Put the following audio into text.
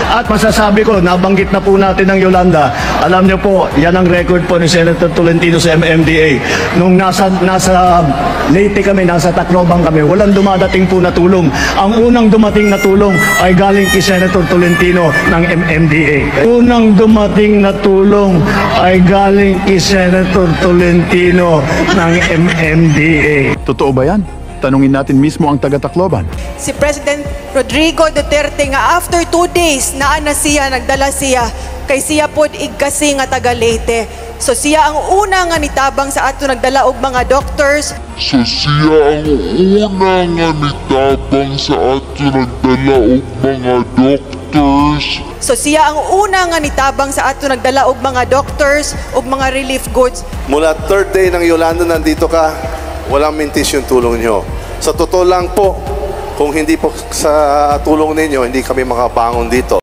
At masasabi ko, nabanggit na po natin ng Yolanda, alam niyo po, yan ang record po ni Senator Tolentino sa MMDA. Nung nasa Leyte kami, nasa Tacloban kami, walang dumadating po na tulong. Ang unang dumating na tulong ay galing kay Senator Tolentino ng MMDA. Unang dumating na tulong ay galing kay Senator Tolentino ng MMDA. Totoo ba yan? Tanungin natin mismo ang taga-Tacloban. Si President Rodrigo Duterte nga after 2 days naa siya, nagdala siya kay siya pod igkasi nga taga Leyte. So siya ang una nga nitabang sa ato nagdala og mga doctors. So siya ang una nga nitabang sa ato nagdala og mga doctors. So siya ang una nga nitabang sa ato nagdala og mga doctors ug mga relief goods. Mula third day ng Yolanda nandito ka, walang mintis yung tulong nyo. Sa totoo lang po, kung hindi po sa tulong ninyo, hindi kami makabangon dito.